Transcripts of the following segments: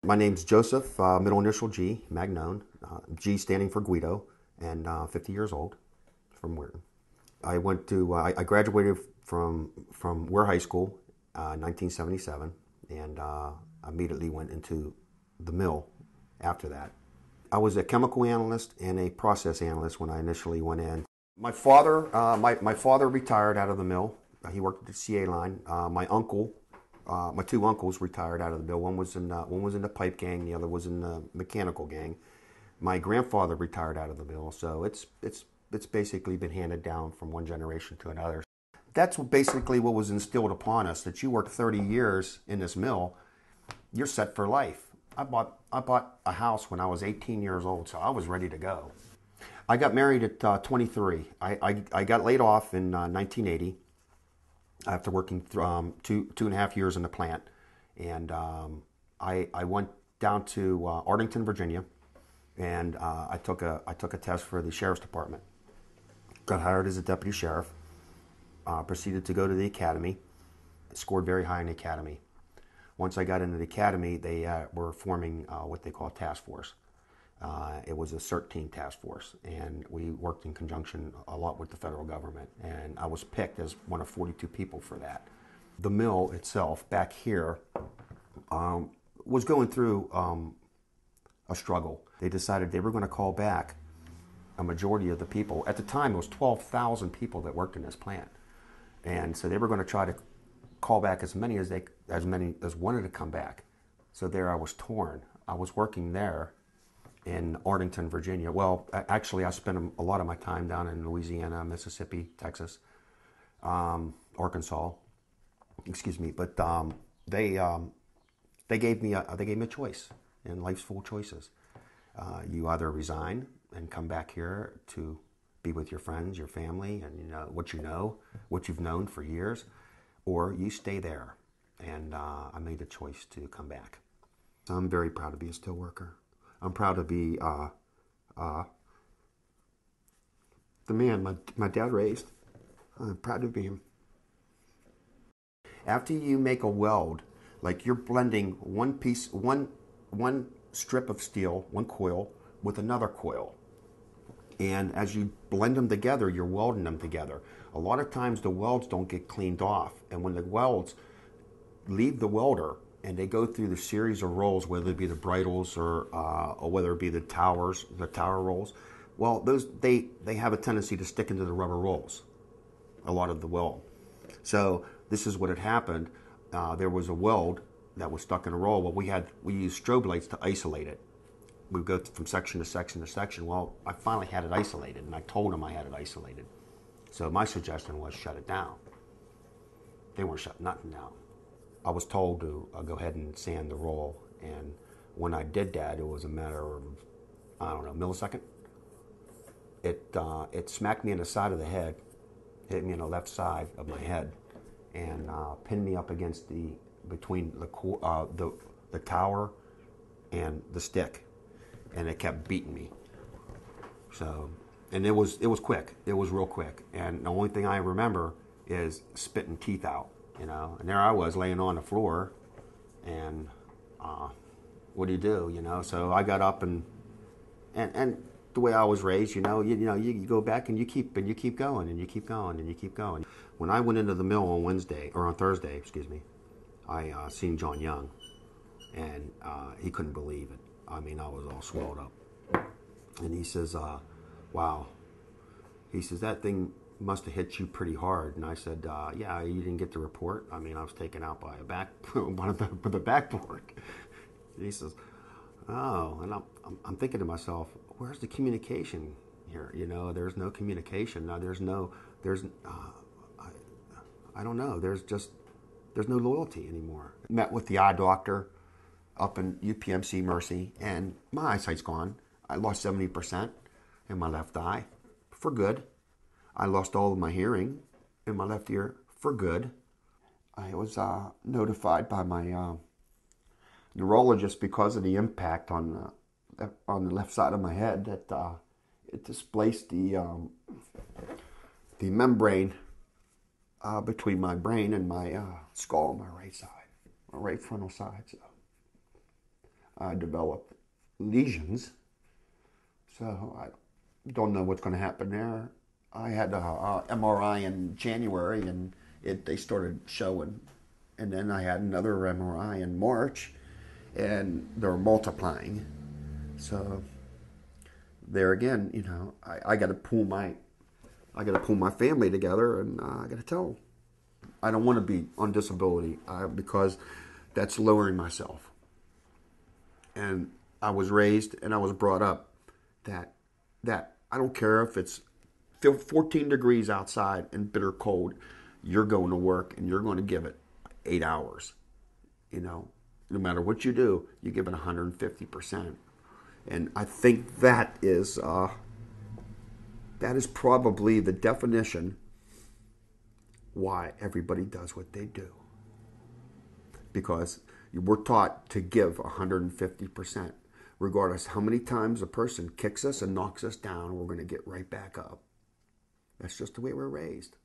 My name's Joseph, middle initial G, Magnone, G standing for Guido, and 50 years old from Weirton. I graduated from Ware High School, 1977, and immediately went into the mill after that. I was a chemical analyst and a process analyst when I initially went in. My father, my father retired out of the mill. He worked at the CA line. My two uncles retired out of the mill. One was in the pipe gang, the other was in the mechanical gang. My grandfather retired out of the mill, so it's basically been handed down from one generation to another. That's basically what was instilled upon us, that you work 30 years in this mill, you're set for life. I bought a house when I was 18 years old, so I was ready to go. I got married at 23. I got laid off in 1980 after working two and a half years in the plant, and I went down to Arlington, Virginia, and I took a test for the sheriff's department. Got hired as a deputy sheriff. Proceeded to go to the academy. Scored very high in the academy. Once I got into the academy, they were forming what they call a task force. It was a CERT team task force, and we worked in conjunction a lot with the federal government, and I was picked as one of 42 people for that. The mill itself back here was going through a struggle. They decided they were going to call back a majority of the people. At the time, it was 12,000 people that worked in this plant, and so they were going to try to call back as many as wanted to come back. So there I was torn. I was working there in Arlington, Virginia. Well, actually, I spent a lot of my time down in Louisiana, Mississippi, Texas, Arkansas. Excuse me, but they gave me a choice, and life's full of choices. You either resign and come back here to be with your friends, your family, and what you've known for years, or you stay there. And I made the choice to come back. So I'm very proud to be a steel worker. I'm proud to be the man my dad raised. I'm proud to be him. After you make a weld, like you're blending one strip of steel, one coil, with another coil. And as you blend them together, you're welding them together. A lot of times the welds don't get cleaned off. And when the welds leave the welder and they go through the series of rolls, whether it be the bridles or whether it be the tower rolls, well, they have a tendency to stick into the rubber rolls, a lot of the weld. So this is what had happened. There was a weld that was stuck in a roll. Well, we used strobe lights to isolate it. We go from section to section to section. Well, I finally had it isolated, and I told them I had it isolated. So my suggestion was shut it down. They weren't shutting nothing down. I was told to go ahead and sand the roll, and when I did that, it was a matter of, I don't know, a millisecond. It smacked me in the side of the head, hit me on the left side of my head, and pinned me up against between the tower and the stick, and it kept beating me. So, and it was quick. It was real quick, and the only thing I remember is spitting teeth out. And there I was laying on the floor, and what do you do, So I got up and the way I was raised, you go back and you keep going and you keep going and you keep going. When I went into the mill on Thursday, I seen John Young, and he couldn't believe it. I mean, I was all swelled up, and he says, "Wow," he says, "that thing must have hit you pretty hard." And I said, "Yeah, you didn't get the report. I mean, I was taken out by the backboard." And he says, "Oh," and I'm thinking to myself, "Where's the communication here? There's no communication. Now I don't know. There's no loyalty anymore." Met with the eye doctor up in UPMC Mercy, and my eyesight's gone. I lost 70% in my left eye for good. I lost all of my hearing in my left ear for good. I was notified by my neurologist because of the impact on the left side of my head that it displaced the membrane between my brain and my skull on my right side, my right frontal side. So I developed lesions. So I don't know what's going to happen there. I had a MRI in January, and they started showing. And then I had another MRI in March, and they're multiplying. So there again, I got to pull my family together, and I got to tell them I don't want to be on disability because that's lowering myself. And I was raised and I was brought up that I don't care if it's 14 degrees outside and bitter cold, you're going to work and you're going to give it 8 hours. No matter what you do, you give it 150%. And I think that is probably the definition why everybody does what they do. Because we're taught to give 150%. Regardless how many times a person kicks us and knocks us down, we're going to get right back up. That's just the way we're raised.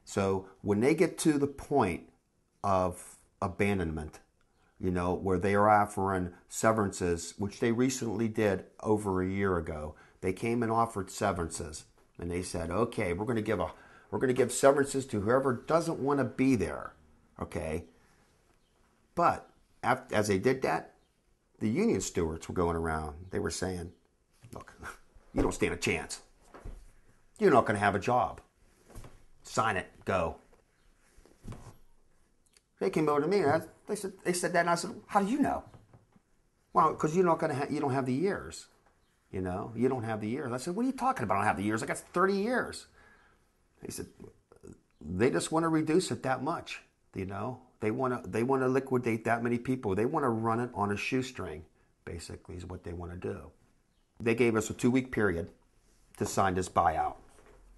So when they get to the point of abandonment, where they are offering severances, which they recently did over a year ago, they came and offered severances, and they said, okay, we're going to give severances to whoever doesn't want to be there, okay? But as they did that, the union stewards were going around. They were saying, look, you don't stand a chance. You're not going to have a job. Sign it. Go. They came over to me and they said that, and I said, how do you know? Well, because you don't have the years. You don't have the years. I said, what are you talking about? I don't have the years. I got 30 years. They said, they just want to reduce it that much. They want to liquidate that many people. They want to run it on a shoestring, basically, is what they want to do. They gave us a 2-week period to sign this buyout,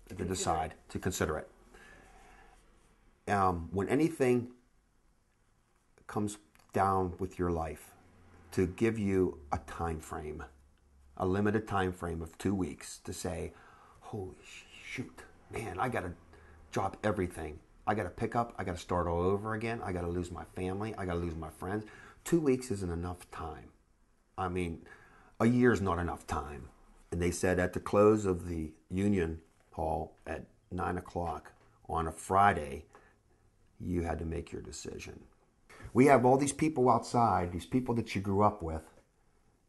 to consider it. When anything comes down with your life, to give you a time frame, a limited time frame of 2 weeks to say, holy shoot, man, I got to drop everything. I got to pick up. I got to start all over again. I got to lose my family. I got to lose my friends. 2 weeks isn't enough time. I mean, a year's not enough time. And they said at the close of the union hall at 9 o'clock on a Friday, you had to make your decision. We have all these people outside, these people that you grew up with,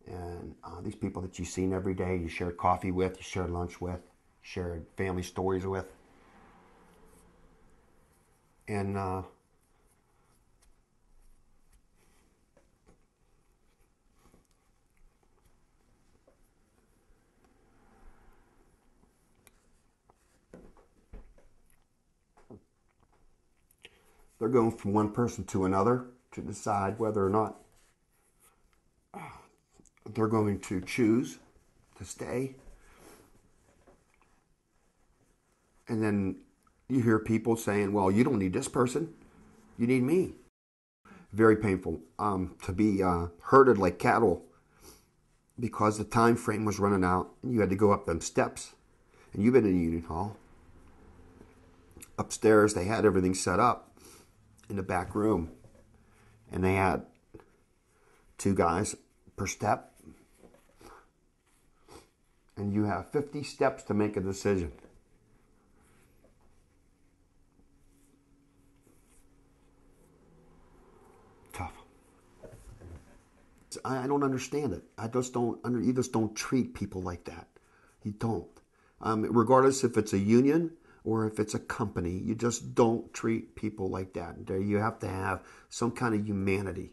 and these people that you've seen every day, you shared coffee with, you shared lunch with, shared family stories with. And they're going from one person to another to decide whether or not they're going to choose to stay. And then you hear people saying, well, you don't need this person, you need me. Very painful to be herded like cattle because the time frame was running out and you had to go up them steps. And you've been in a union hall. Upstairs, they had everything set up in the back room. And they had 2 guys per step. And you have 50 steps to make a decision. Tough. I don't understand it. You just don't treat people like that. You don't. Regardless if it's a union or if it's a company, you just don't treat people like that. You have to have some kind of humanity.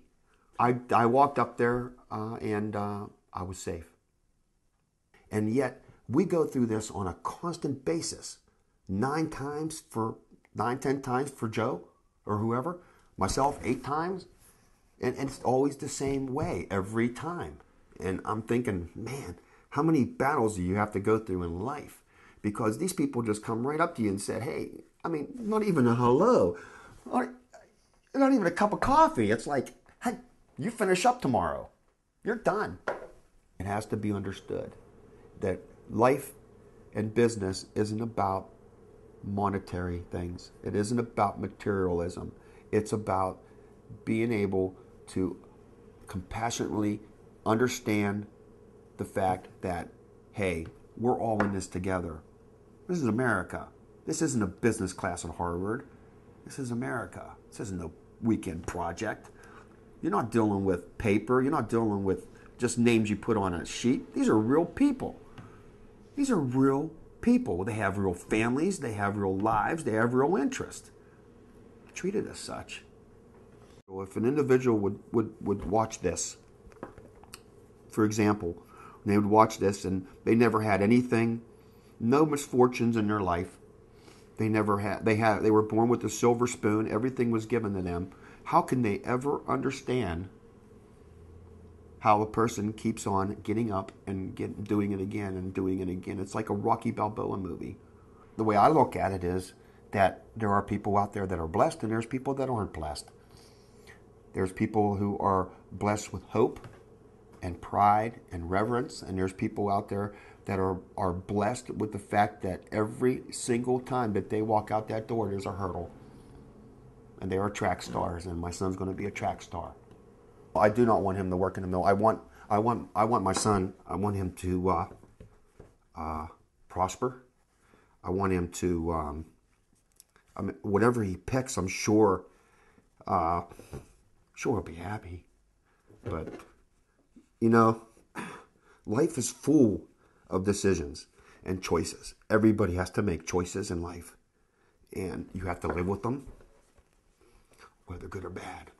I walked up there and I was safe. And yet we go through this on a constant basis. 10 times for Joe or whoever. Myself 8 times. And it's always the same way every time. And I'm thinking, man, how many battles do you have to go through in life? Because these people just come right up to you and said, hey, I mean, not even a hello, or not even a cup of coffee. It's like, hey, you finish up tomorrow. You're done. It has to be understood that life and business isn't about monetary things. It isn't about materialism. It's about being able to compassionately understand the fact that, hey, we're all in this together. This is America. This isn't a business class at Harvard. This is America. This isn't a weekend project. You're not dealing with paper. You're not dealing with just names you put on a sheet. These are real people. These are real people. They have real families. They have real lives. They have real interests. Treat it as such. So if an individual would watch this, for example, they would watch this and they never had anything, no misfortunes in their life. They were born with a silver spoon. Everything was given to them. How can they ever understand how a person keeps on getting up and doing it again and doing it again? It's like a Rocky Balboa movie. The way I look at it is that there are people out there that are blessed and there's people that aren't blessed. There's people who are blessed with hope and pride and reverence, and there's people out there that are blessed with the fact that every single time that they walk out that door, there's a hurdle. And they are track stars, and my son's going to be a track star. I do not want him to work in the mill. I want my son. I want him to prosper. I want him to. Whatever he picks, I'm sure. He'll be happy. But life is full of decisions and choices. Everybody has to make choices in life, and you have to live with them, whether good or bad.